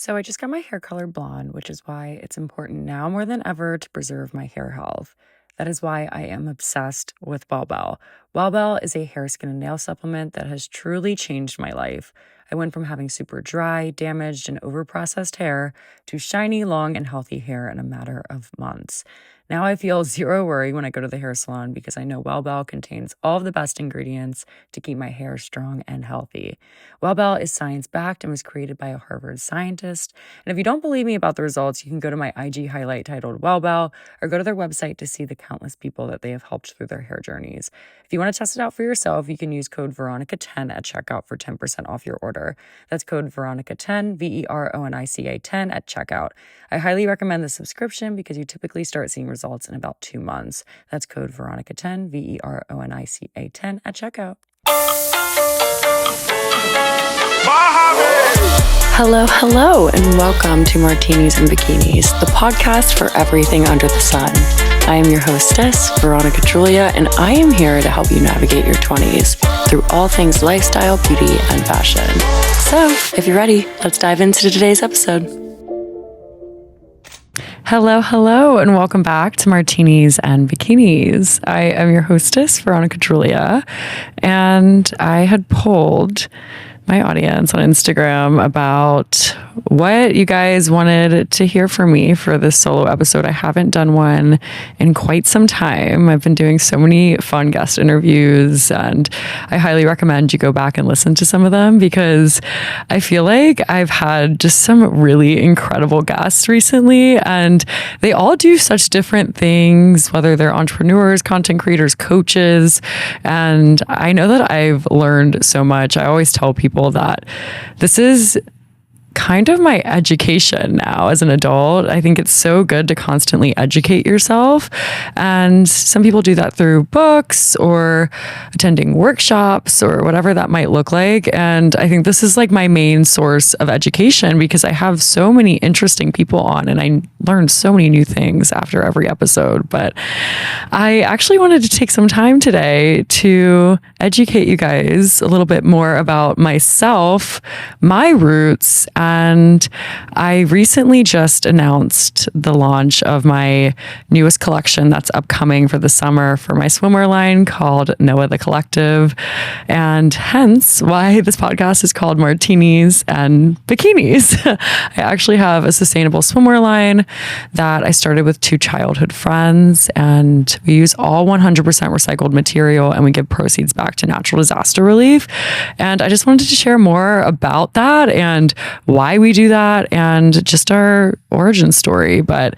So I just got my hair colored blonde, which is why it's important now more than ever to preserve my hair health. That is why I am obsessed with Well Bell. Well Bell is a hair, skin, and nail supplement that has truly changed my life. I went from having super dry, damaged, and overprocessed hair to shiny, long, and healthy hair in a matter of months. Now I feel zero worry when I go to the hair salon because I know Well Bell contains all of the best ingredients to keep my hair strong and healthy. Well Bell is science-backed and was created by a Harvard scientist. And if you don't believe me about the results, you can go to my IG highlight titled Well Bell or go to their website to see the countless people that they have helped through their hair journeys. If you want to test it out for yourself, you can use code Veronica10 at checkout for 10% off your order. That's code Veronica10, Veronica 10 at checkout. I highly recommend the subscription because you typically start seeing results in about 2 months. That's code Veronica10, Veronica 10 at checkout. Hello, and welcome to Martinis and Bikinis, the podcast for everything under the sun. I am your hostess, Veronica Droulia, and I am here to help you navigate your 20s through all things lifestyle, beauty, and fashion. So, if you're ready, let's dive into today's episode. Hello, and welcome back to Martinis and Bikinis. I am your hostess, Veronica Droulia, and I had polled my audience on Instagram about what you guys wanted to hear from me for this solo episode. I haven't done one in quite some time. I've been doing so many fun guest interviews, and I highly recommend you go back and listen to some of them because I feel like I've had just some really incredible guests recently, and they all do such different things, whether they're entrepreneurs, content creators, coaches, and I know that I've learned so much. I always tell people that this is kind of my education now as an adult. I think it's so good to constantly educate yourself. And some people do that through books or attending workshops or whatever that might look like. And I think this is like my main source of education because I have so many interesting people on and I learn so many new things after every episode. But I actually wanted to take some time today to educate you guys a little bit more about myself, my roots, and I recently just announced the launch of my newest collection that's upcoming for the summer for my swimwear line called NOA Collective, and hence why this podcast is called Martinis and Bikinis. I actually have a sustainable swimwear line that I started with 2 childhood friends, and we use all 100% recycled material and we give proceeds back to natural disaster relief. And I just wanted to share more about that and why we do that and just our origin story. But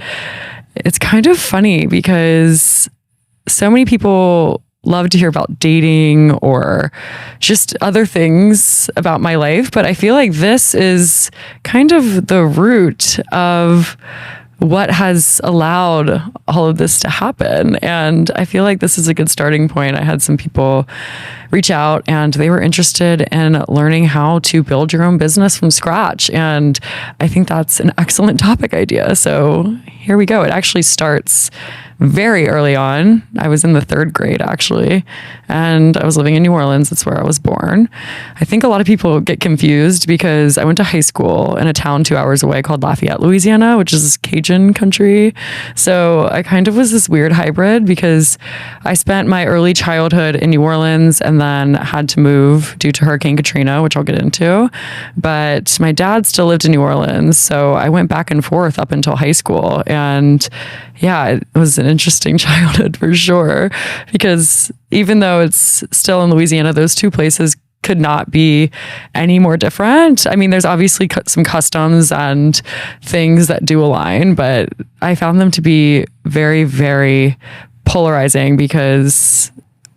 it's kind of funny because so many people love to hear about dating or just other things about my life. But I feel like this is kind of the root of what has allowed all of this to happen. And I feel like this is a good starting point. I had some people reach out and they were interested in learning how to build your own business from scratch. And I think that's an excellent topic idea. So here we go. It actually starts very early on. I was in the 3rd grade actually, and I was living in New Orleans. That's where I was born. I think a lot of people get confused because I went to high school in a town 2 hours away called Lafayette, Louisiana, which is Cajun country. So I kind of was this weird hybrid because I spent my early childhood in New Orleans and then had to move due to Hurricane Katrina, which I'll get into. But my dad still lived in New Orleans, so I went back and forth up until high school. And yeah, it was an interesting childhood for sure, because even though it's still in Louisiana, those 2 places could not be any more different. I mean, there's obviously some customs and things that do align, but I found them to be very, very polarizing because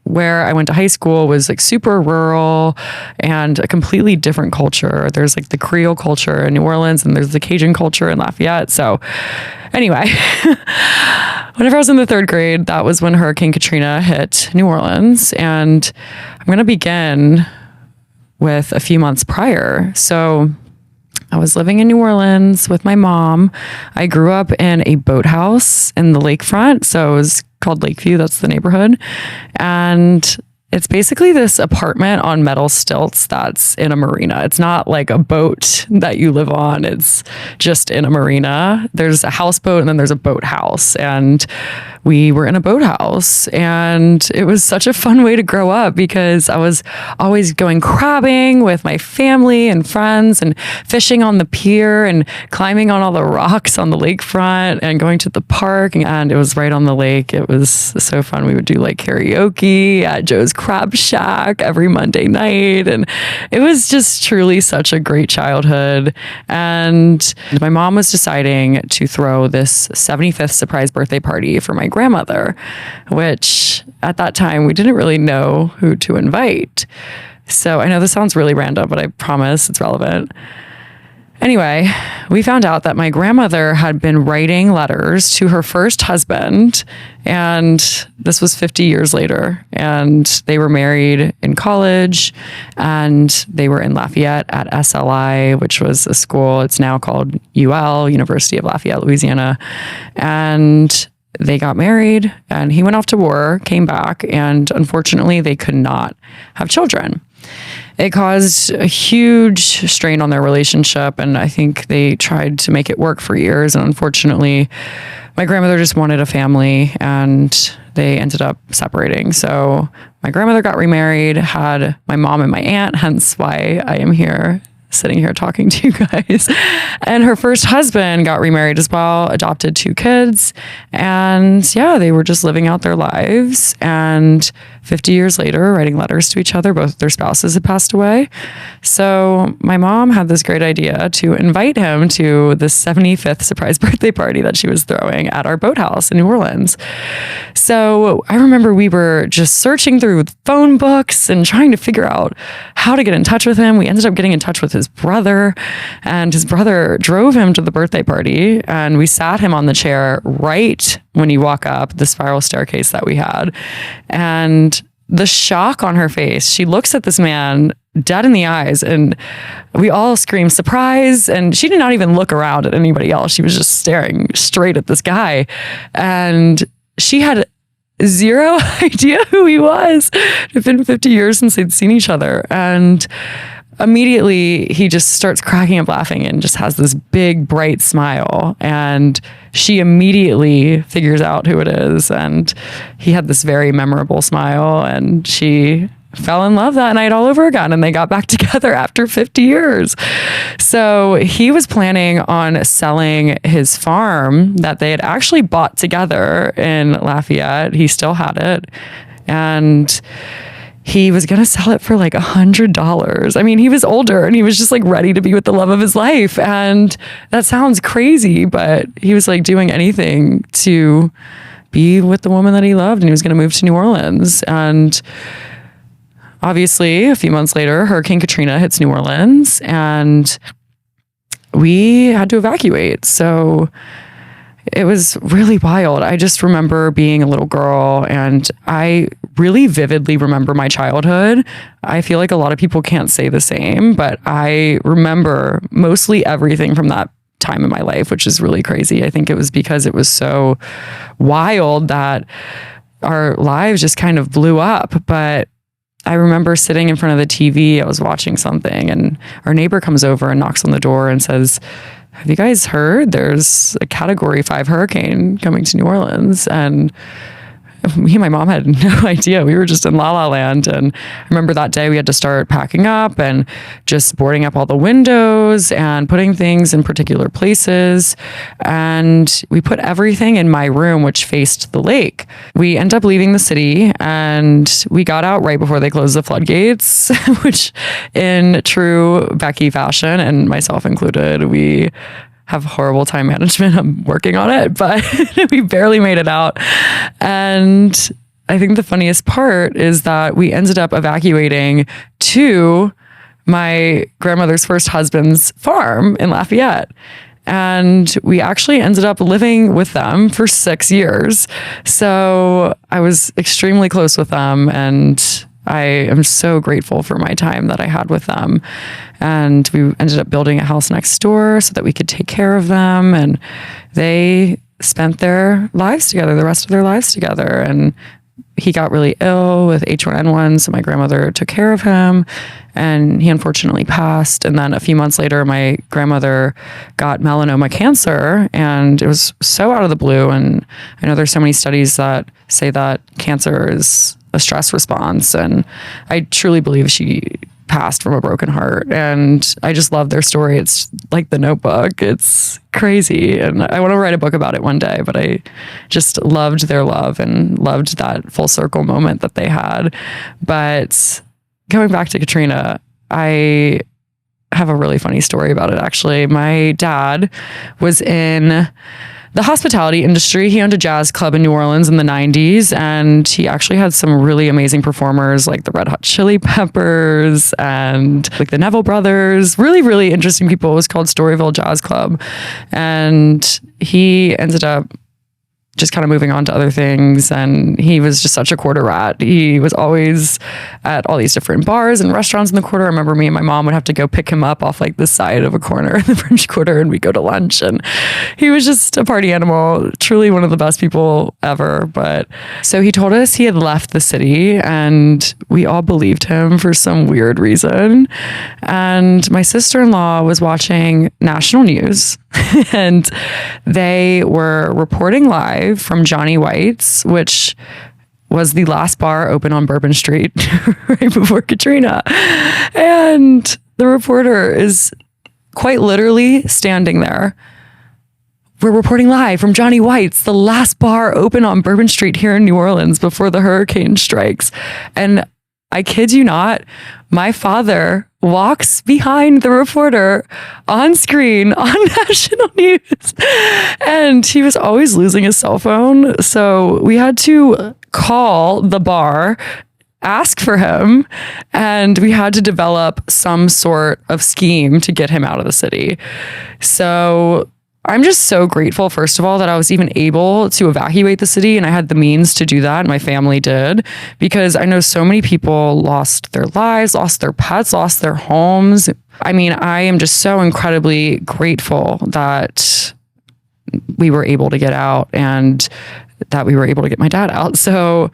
where I went to high school was like super rural and a completely different culture. There's like the Creole culture in New Orleans and there's the Cajun culture in Lafayette. So anyway, whenever I was in the 3rd grade, that was when Hurricane Katrina hit New Orleans. And I'm going to begin with a few months prior. So I was living in New Orleans with my mom. I grew up in a boathouse in the lakefront. So it was called Lakeview. That's the neighborhood. And it's basically this apartment on metal stilts that's in a marina. It's not like a boat that you live on. It's just in a marina. There's a houseboat and then there's a boathouse. And we were in a boathouse, and it was such a fun way to grow up because I was always going crabbing with my family and friends and fishing on the pier and climbing on all the rocks on the lakefront and going to the park. And it was right on the lake. It was so fun. We would do like karaoke at Joe's Crab Shack every Monday night. And it was just truly such a great childhood. And my mom was deciding to throw this 75th surprise birthday party for my grandmother, which at that time we didn't really know who to invite. So I know this sounds really random, but I promise it's relevant. Anyway, we found out that my grandmother had been writing letters to her first husband, and this was 50 years later, and they were married in college, and they were in Lafayette at SLI, which was a school. It's now called UL, University of Lafayette, Louisiana. And they got married, and he went off to war, came back, and unfortunately they could not have children. It caused a huge strain on their relationship, and I think they tried to make it work for years. And unfortunately, my grandmother just wanted a family, and they ended up separating. So my grandmother got remarried, had my mom and my aunt, hence why I am here, sitting here talking to you guys. And her first husband got remarried as well, adopted 2 kids. And yeah, they were just living out their lives. And 50 years later, writing letters to each other, both their spouses had passed away. So my mom had this great idea to invite him to the 75th surprise birthday party that she was throwing at our boathouse in New Orleans. So I remember we were just searching through phone books and trying to figure out how to get in touch with him. We ended up getting in touch with his brother, and his brother drove him to the birthday party, and we sat him on the chair right when you walk up the spiral staircase that we had. And the shock on her face, she looks at this man dead in the eyes, and we all scream surprise. And she did not even look around at anybody else. She was just staring straight at this guy. And she had zero idea who he was. It had been 50 years since they'd seen each other. And immediately he just starts cracking up laughing and just has this big bright smile, and she immediately figures out who it is. And he had this very memorable smile, and she fell in love that night all over again, and they got back together after 50 years. So he was planning on selling his farm that they had actually bought together in Lafayette. He still had it, and he was going to sell it for like $100. I mean, he was older, and he was just like ready to be with the love of his life. And that sounds crazy, but he was like doing anything to be with the woman that he loved, and he was going to move to New Orleans. And obviously, a few months later, Hurricane Katrina hits New Orleans, and we had to evacuate. So it was really wild. I just remember being a little girl, and I really vividly remember my childhood. I feel like a lot of people can't say the same, but I remember mostly everything from that time in my life, which is really crazy. I think it was because it was so wild that our lives just kind of blew up. But I remember sitting in front of the TV, I was watching something, and our neighbor comes over and knocks on the door and says, "Have you guys heard there's a Category 5 hurricane coming to New Orleans?" And me and my mom had no idea. We were just in La La Land. And I remember that day we had to start packing up and just boarding up all the windows and putting things in particular places. And we put everything in my room, which faced the lake. We ended up leaving the city, and we got out right before they closed the floodgates, which in true Becky fashion, and myself included, we have horrible time management. I'm working on it, but we barely made it out. And I think the funniest part is that we ended up evacuating to my grandmother's first husband's farm in Lafayette. And we actually ended up living with them for 6 years. So I was extremely close with them, and I am so grateful for my time that I had with them. And we ended up building a house next door so that we could take care of them. And they spent their lives together, the rest of their lives together. And he got really ill with H1N1, so my grandmother took care of him, and he unfortunately passed. And then a few months later, my grandmother got melanoma cancer, and it was so out of the blue. And I know there's so many studies that say that cancer is a stress response, and I truly believe she passed from a broken heart. And I just love their story. It's like The Notebook. It's crazy, and I want to write a book about it one day, but I just loved their love and loved that full circle moment that they had. But going back to Katrina, I have a really funny story about it, actually. My dad was in the hospitality industry. He owned a jazz club in New Orleans in the 90s, and he actually had some really amazing performers like the Red Hot Chili Peppers and like the Neville Brothers. Really, really interesting people. It was called Storyville Jazz Club. And he ended up just kind of moving on to other things. And he was just such a quarter rat. He was always at all these different bars and restaurants in the quarter. I remember me and my mom would have to go pick him up off like the side of a corner in the French Quarter, and we'd go to lunch. And he was just a party animal, truly one of the best people ever. But so he told us he had left the city, and we all believed him for some weird reason. And my sister-in-law was watching national news and they were reporting live from Johnny White's, which was the last bar open on Bourbon Street right before Katrina. And the reporter is quite literally standing there. We're reporting live from Johnny White's, the last bar open on Bourbon Street here in New Orleans before the hurricane strikes. And I kid you not, my father walks behind the reporter on screen on national news. And he was always losing his cell phone. So we had to call the bar, ask for him, and we had to develop some sort of scheme to get him out of the city. So I'm just so grateful, first of all, that I was even able to evacuate the city, and I had the means to do that. My family did, because I know so many people lost their lives, lost their pets, lost their homes. I mean, I am just so incredibly grateful that we were able to get out and that we were able to get my dad out. So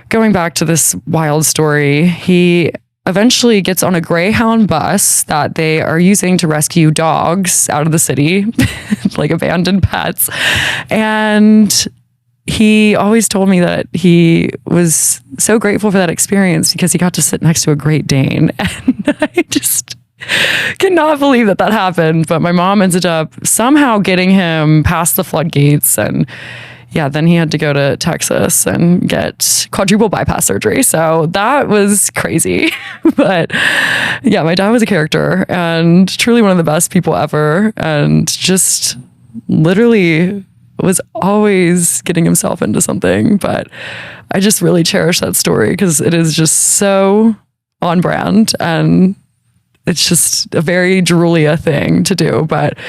going back to this wild story, he eventually gets on a Greyhound bus that they are using to rescue dogs out of the city, like abandoned pets. And he always told me that he was so grateful for that experience because he got to sit next to a Great Dane. And I just cannot believe that that happened. But my mom ended up somehow getting him past the floodgates, and yeah, then he had to go to Texas and get quadruple bypass surgery. So that was crazy. But yeah, my dad was a character and truly one of the best people ever. And just literally was always getting himself into something. But I just really cherish that story because it is just so on brand, and it's just a very Droulia thing to do. But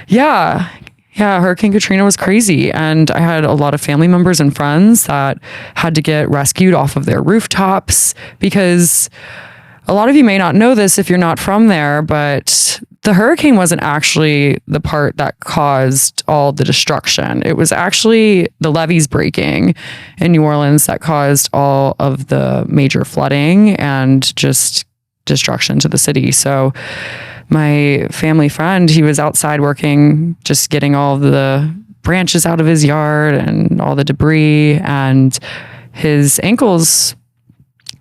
yeah, Hurricane Katrina was crazy. And I had a lot of family members and friends that had to get rescued off of their rooftops, because a lot of you may not know this if you're not from there, but the hurricane wasn't actually the part that caused all the destruction. It was actually the levees breaking in New Orleans that caused all of the major flooding and just destruction to the city. So my family friend, he was outside working, just getting all the branches out of his yard and all the debris, and his ankles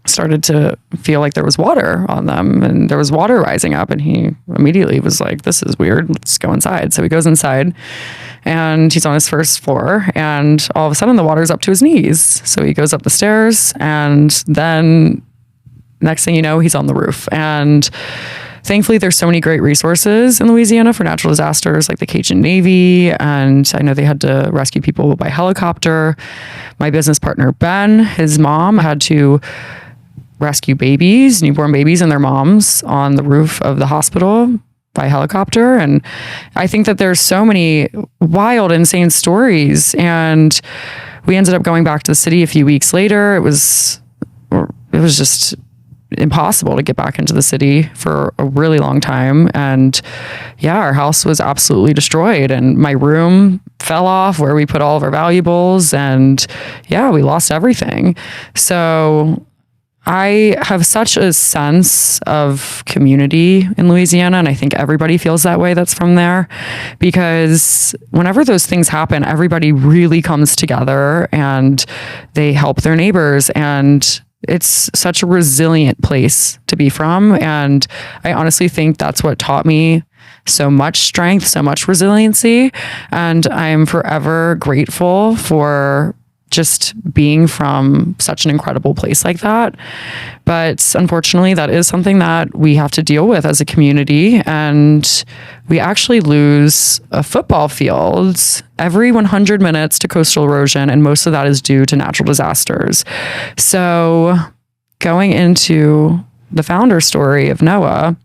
started to feel like there was water on them and there was water rising up, and he immediately was like, this is weird, let's go inside. So he goes inside and he's on his first floor, and all of a sudden the water's up to his knees. So he goes up the stairs, and then next thing you know, he's on the roof. And thankfully, there's so many great resources in Louisiana for natural disasters, like the Cajun Navy, and I know they had to rescue people by helicopter. My business partner, Ben, his mom had to rescue babies, newborn babies and their moms on the roof of the hospital by helicopter. And I think that there's so many wild, insane stories. And we ended up going back to the city a few weeks later. It was just impossible to get back into the city for a really long time. And yeah, our house was absolutely destroyed, and my room fell off where we put all of our valuables, and yeah, we lost everything. So I have such a sense of community in Louisiana, and I think everybody feels that way that's from there, because whenever those things happen, everybody really comes together and they help their neighbors, and it's such a resilient place to be from. And I honestly think that's what taught me so much strength, so much resiliency. And I'm forever grateful for just being from such an incredible place like that. But unfortunately, that is something that we have to deal with as a community. And we actually lose a football field every 100 minutes to coastal erosion. And most of that is due to natural disasters. So going into the founder story of NOA,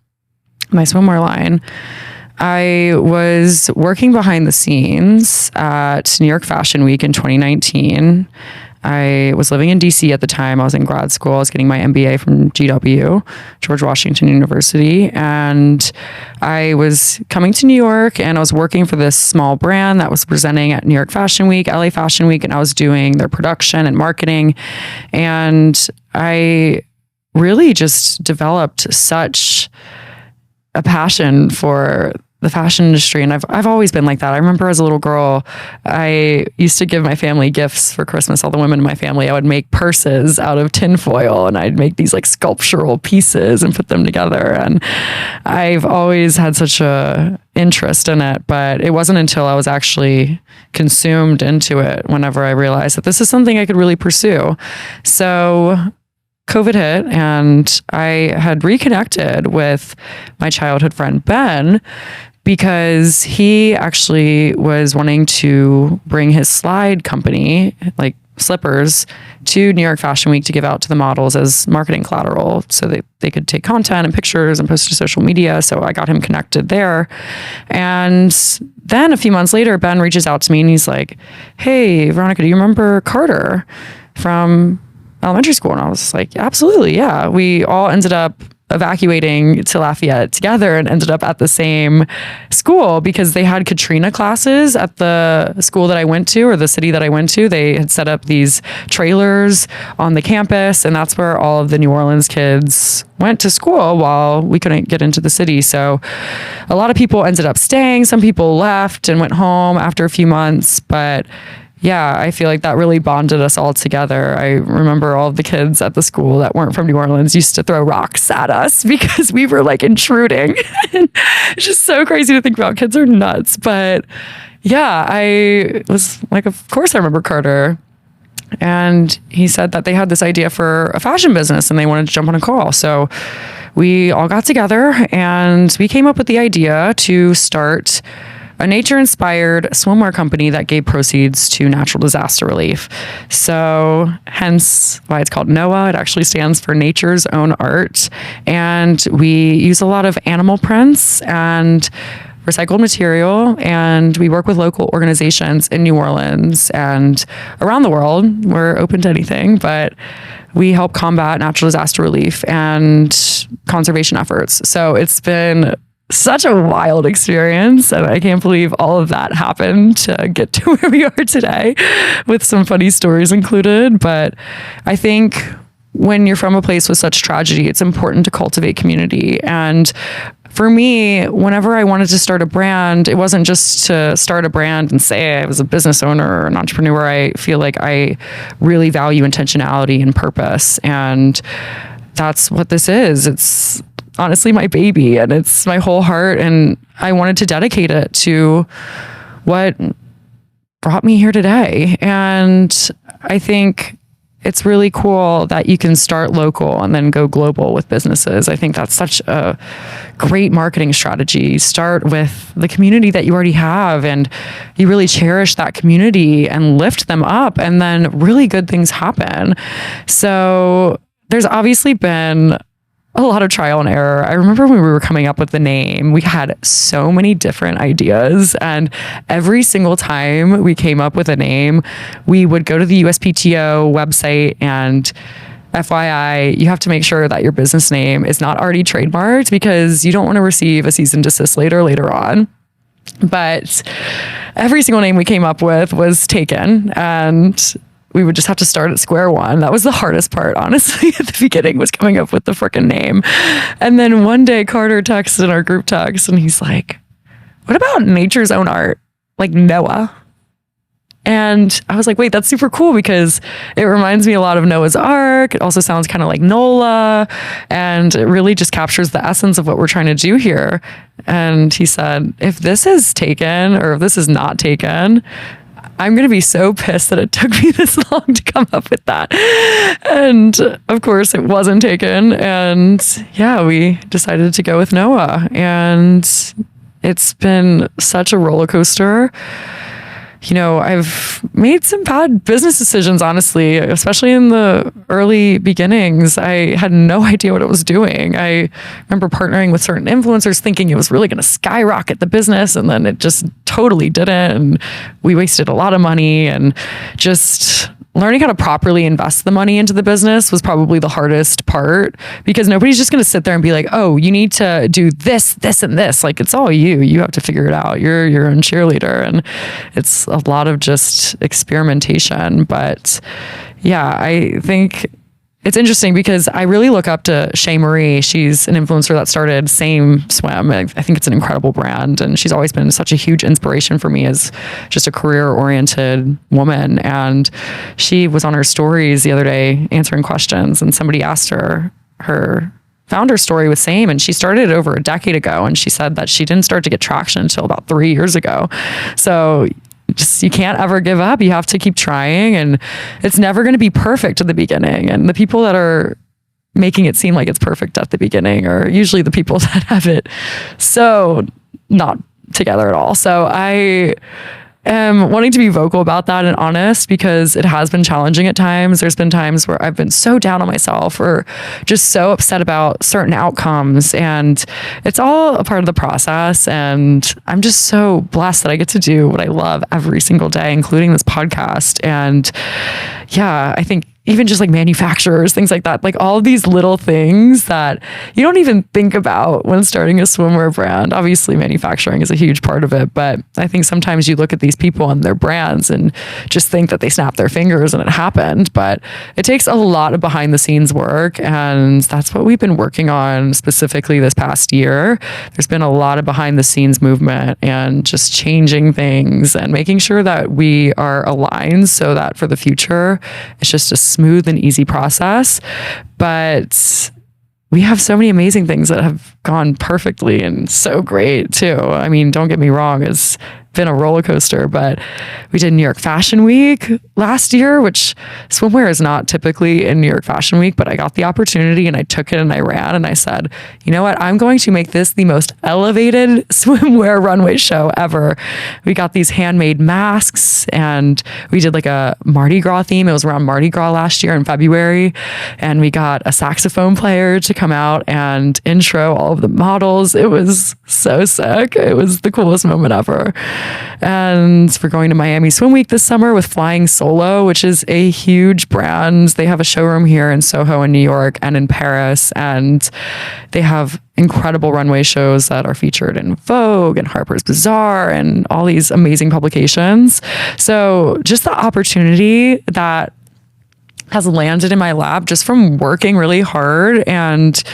my swimwear line, I was working behind the scenes at New York Fashion Week in 2019. I was living in DC at the time. I was in grad school. I was getting my MBA from GW, George Washington University. And I was coming to New York, and I was working for this small brand that was presenting at New York Fashion Week, LA Fashion Week, and I was doing their production and marketing. And I really just developed such a passion for the fashion industry. And I've always been like that. I remember as a little girl, I used to give my family gifts for Christmas. All the women in my family, I would make purses out of tinfoil, and I'd make these like sculptural pieces and put them together. And I've always had such a interest in it, but it wasn't until I was actually consumed into it whenever I realized that this is something I could really pursue. So COVID hit, and I had reconnected with my childhood friend, Ben, because he actually was wanting to bring his slide company, like slippers, to New York Fashion Week to give out to the models as marketing collateral so that they could take content and pictures and post to social media. So I got him connected there. And then a few months later, Ben reaches out to me and he's like, "Hey, Veronica, do you remember Carter from elementary school?" And I was like, "Absolutely, yeah." We all ended up evacuating to Lafayette together and ended up at the same school because they had Katrina classes at the school that I went to, or the city that I went to. They had set up these trailers on the campus, and that's where all of the New Orleans kids went to school while we couldn't get into the city. So a lot of people ended up staying. Some people left and went home after a few months, but yeah, I feel like that really bonded us all together. I remember all of the kids at the school that weren't from New Orleans used to throw rocks at us because we were like intruding. It's just so crazy to think about. Kids are nuts. But yeah, I was like, of course I remember Carter. And he said that they had this idea for a fashion business and they wanted to jump on a call. So we all got together and we came up with the idea to start a nature-inspired swimwear company that gave proceeds to natural disaster relief. So hence why it's called NOA. It actually stands for Nature's Own Art. And we use a lot of animal prints and recycled material, and we work with local organizations in New Orleans and around the world. We're open to anything, but we help combat natural disaster relief and conservation efforts. So it's been such a wild experience, and I can't believe all of that happened to get to where we are today, with some funny stories included. But I think when you're from a place with such tragedy, it's important to cultivate community. And for me, whenever I wanted to start a brand, it wasn't just to start a brand and say I was a business owner or an entrepreneur. I feel like I really value intentionality and purpose, and that's what this is. It's honestly my baby, and it's my whole heart, and I wanted to dedicate it to what brought me here today. And I think it's really cool that you can start local and then go global with businesses. I think that's such a great marketing strategy. Start with the community that you already have, and you really cherish that community and lift them up, and then really good things happen. So there's obviously been a lot of trial and error. I remember when we were coming up with the name, we had so many different ideas, and every single time we came up with a name, we would go to the USPTO website and FYI, you have to make sure that your business name is not already trademarked because you don't want to receive a cease and desist later on. But every single name we came up with was taken, and we would just have to start at square one. That was the hardest part, honestly, at the beginning, was coming up with the freaking name. And then one day Carter texted in our group text and he's like, what about nature's own art? Like NOA. And I was like, wait, that's super cool because it reminds me a lot of Noah's Ark. It also sounds kind of like NOLA, and it really just captures the essence of what we're trying to do here. And he said, if this is taken or if this is not taken, I'm going to be so pissed that it took me this long to come up with that. And of course it wasn't taken. And yeah, we decided to go with NOA, and it's been such a roller coaster. You know, I've made some bad business decisions, honestly, especially in the early beginnings. I had no idea what I was doing. I remember partnering with certain influencers thinking it was really going to skyrocket the business, and then it just totally didn't. And we wasted a lot of money, and just learning how to properly invest the money into the business was probably the hardest part, because nobody's just going to sit there and be like, oh, you need to do this, this, and this. Like, it's all you. You have to figure it out. You're your own cheerleader. And it's a lot of just experimentation. But yeah, I think it's interesting because I really look up to Shea Marie. She's an influencer that started Same Swim. I think it's an incredible brand, and she's always been such a huge inspiration for me as just a career-oriented woman. And she was on her stories the other day answering questions, and somebody asked her founder story with Same, and she started it over a decade ago, and she said that she didn't start to get traction until about 3 years ago. So just, you can't ever give up. You have to keep trying, and it's never going to be perfect at the beginning. And the people that are making it seem like it's perfect at the beginning are usually the people that have it so not together at all. So I am wanting to be vocal about that and honest, because it has been challenging at times. There's been times where I've been so down on myself or just so upset about certain outcomes, and it's all a part of the process. And I'm just so blessed that I get to do what I love every single day, including this podcast. And yeah, I think even just like manufacturers, things like that, like all of these little things that you don't even think about when starting a swimwear brand. Obviously, manufacturing is a huge part of it, but I think sometimes you look at these people and their brands and just think that they snapped their fingers and it happened. But it takes a lot of behind the scenes work, and that's what we've been working on specifically this past year. There's been a lot of behind the scenes movement and just changing things and making sure that we are aligned so that for the future, it's just a smooth and easy process. But we have so many amazing things that have gone perfectly and so great too. I mean, don't get me wrong, it's been a roller coaster, but we did New York Fashion Week last year, which swimwear is not typically in New York Fashion Week, but I got the opportunity and I took it and I ran, and I said, you know what, I'm going to make this the most elevated swimwear runway show ever. We got these handmade masks, and we did like a Mardi Gras theme. It was around Mardi Gras last year in February, and we got a saxophone player to come out and intro all of the models. It was so sick. It was the coolest moment ever. And we're going to Miami Swim Week this summer with Flying Solo, which is a huge brand. They have a showroom here in Soho in New York and in Paris, and they have incredible runway shows that are featured in Vogue and Harper's Bazaar and all these amazing publications. So just the opportunity that has landed in my lap just from working really hard and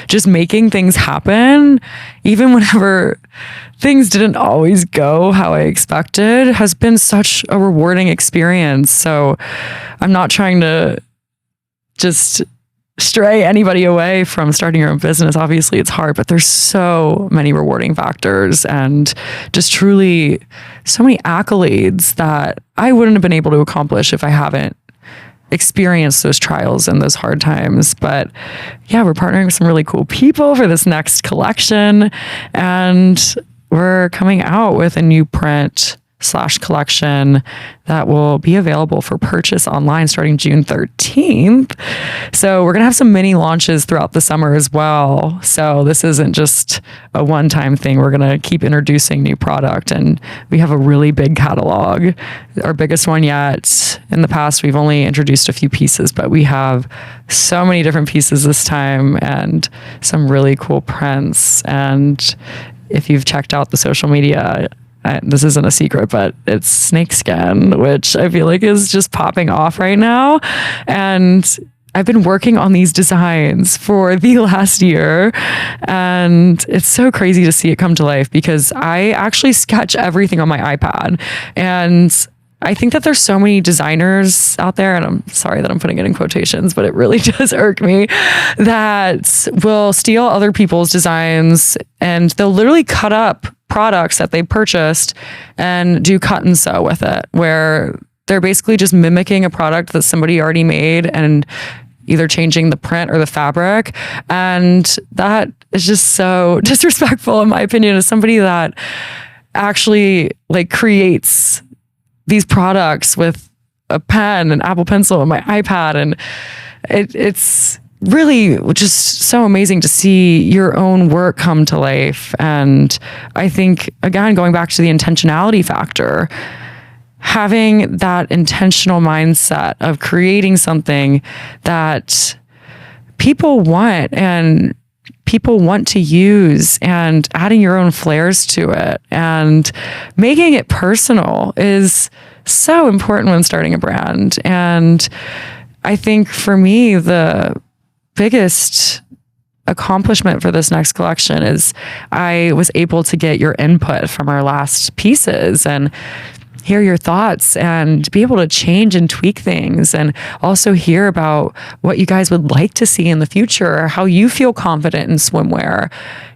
just making things happen, even whenever things didn't always go how I expected, has been such a rewarding experience. So I'm not trying to just stray anybody away from starting your own business. Obviously it's hard, but there's so many rewarding factors and just truly so many accolades that I wouldn't have been able to accomplish if I haven't experience those trials and those hard times. But yeah, we're partnering with some really cool people for this next collection, and we're coming out with a new print collection that will be available for purchase online starting June 13th. So we're going to have some mini launches throughout the summer as well. So this isn't just a one-time thing. We're going to keep introducing new product, and we have a really big catalog, our biggest one yet. In the past, we've only introduced a few pieces, but we have so many different pieces this time and some really cool prints. And if you've checked out the social media, this isn't a secret, but it's snakeskin, which I feel like is just popping off right now. And I've been working on these designs for the last year, and it's so crazy to see it come to life because I actually sketch everything on my iPad. And I think that there's so many designers out there, and I'm sorry that I'm putting it in quotations, but it really does irk me, that will steal other people's designs and they'll literally cut up products that they purchased and do cut and sew with it, where they're basically just mimicking a product that somebody already made and either changing the print or the fabric. And that is just so disrespectful, in my opinion, as somebody that actually like creates these products with a pen and Apple Pencil and my iPad. And it's really just so amazing to see your own work come to life. And I think, again, going back to the intentionality factor, having that intentional mindset of creating something that people want and people want to use, and adding your own flares to it and making it personal is so important when starting a brand. And I think for me, the biggest accomplishment for this next collection is I was able to get your input from our last pieces and hear your thoughts and be able to change and tweak things, and also hear about what you guys would like to see in the future, how you feel confident in swimwear.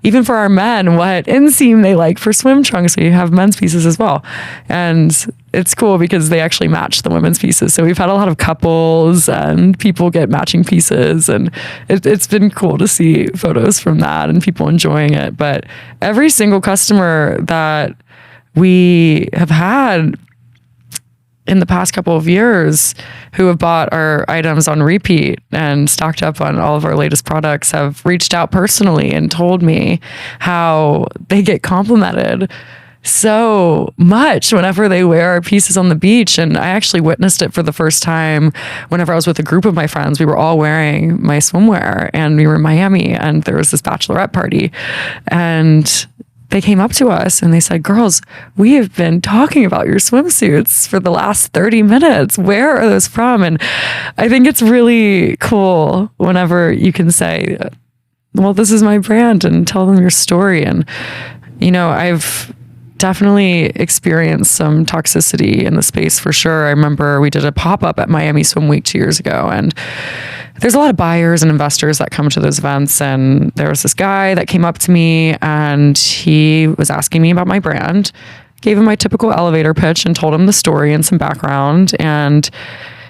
Even for our men, what inseam they like for swim trunks. We have men's pieces as well. And it's cool because they actually match the women's pieces. So we've had a lot of couples and people get matching pieces, and it's been cool to see photos from that and people enjoying it. But every single customer that we have had in the past couple of years who have bought our items on repeat and stocked up on all of our latest products have reached out personally and told me how they get complimented so much whenever they wear our pieces on the beach. And I actually witnessed it for the first time whenever I was with a group of my friends. We were all wearing my swimwear and we were in Miami, and there was this bachelorette party, and they came up to us and they said, "Girls, we have been talking about your swimsuits for the last 30 minutes. Where are those from?" And I think it's really cool whenever you can say, well, this is my brand, and tell them your story. And, you know, I've definitely experienced some toxicity in the space for sure. I remember we did a pop-up at Miami Swim Week 2 years ago, and there's a lot of buyers and investors that come to those events. And there was this guy that came up to me and he was asking me about my brand, gave him my typical elevator pitch and told him the story and some background. And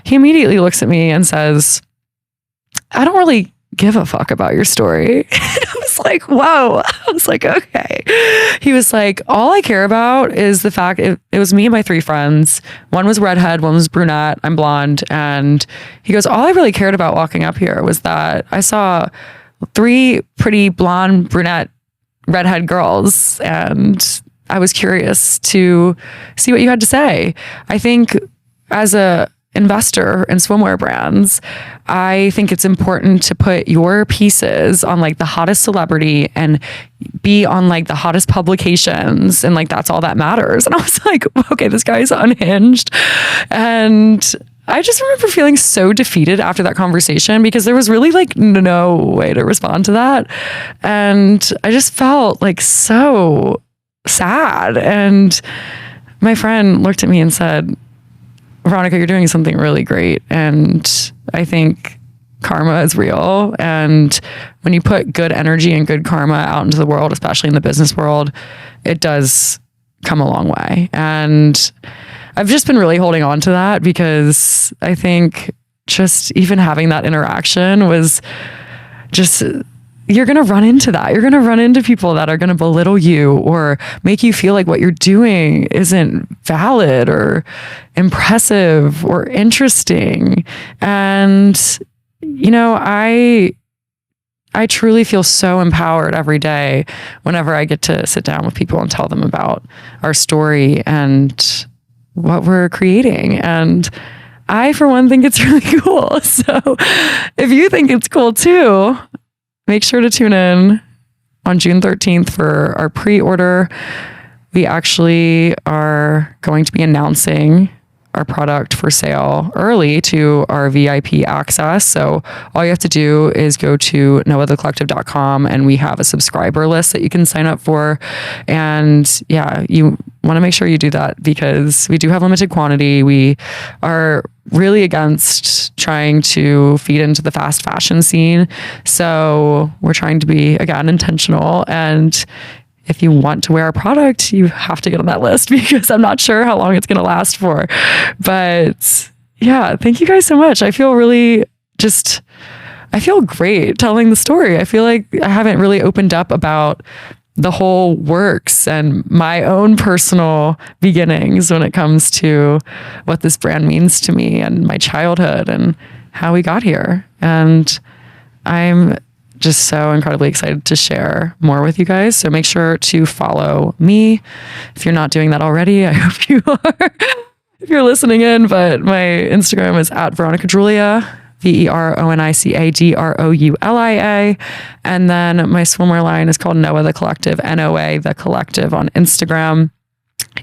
he immediately looks at me and says, "I don't really give a fuck about your story." And I was like, whoa. I was like, okay. He was like, "All I care about is the fact it was me and my 3 friends. One was redhead, one was brunette, I'm blonde." And he goes, "All I really cared about walking up here was that I saw 3 pretty blonde, brunette, redhead girls, and I was curious to see what you had to say." I think as a investor in swimwear brands, I think it's important to put your pieces on like the hottest celebrity and be on like the hottest publications, and like that's all that matters. And I was like, okay, this guy's unhinged. And I just remember feeling so defeated after that conversation because there was really like no way to respond to that. And I just felt like so sad. And my friend looked at me and said, "Veronica, you're doing something really great. And I think karma is real. And when you put good energy and good karma out into the world, especially in the business world, it does come a long way." And I've just been really holding on to that because I think just even having that interaction was just, you're going to run into that. You're going to run into people that are going to belittle you or make you feel like what you're doing isn't valid or impressive or interesting. And, I truly feel so empowered every day whenever I get to sit down with people and tell them about our story and what we're creating. And I, for one, think it's really cool. So if you think it's cool too, make sure to tune in on June 13th for our pre-order. We actually are going to be announcing our product for sale early to our VIP access. So all you have to do is go to noathecollective.com, and we have a subscriber list that you can sign up for. And yeah, you want to make sure you do that because we do have limited quantity. We are really against trying to feed into the fast fashion scene. So we're trying to be, again, intentional. And if you want to wear our product, you have to get on that list because I'm not sure how long it's going to last for. But yeah, thank you guys so much. I feel great telling the story. I feel like I haven't really opened up about the whole works and my own personal beginnings when it comes to what this brand means to me and my childhood and how we got here. And I'm just so incredibly excited to share more with you guys. So make sure to follow me if you're not doing that already. I hope you are if you're listening in, but my Instagram is at Veronica Droulia, VeronicADroulia. And then my swimwear line is called NOA the Collective, NOA the Collective on Instagram.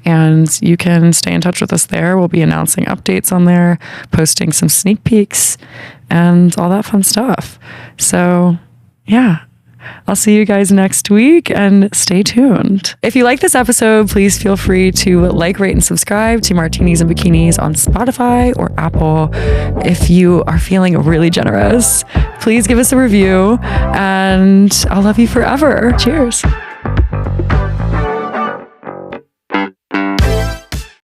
And you can stay in touch with us there. We'll be announcing updates on there, posting some sneak peeks and all that fun stuff. So yeah, I'll see you guys next week and stay tuned. If you like this episode, please feel free to like, rate, and subscribe to Martinis and Bikinis on Spotify or Apple. If you are feeling really generous, please give us a review and I'll love you forever. Cheers.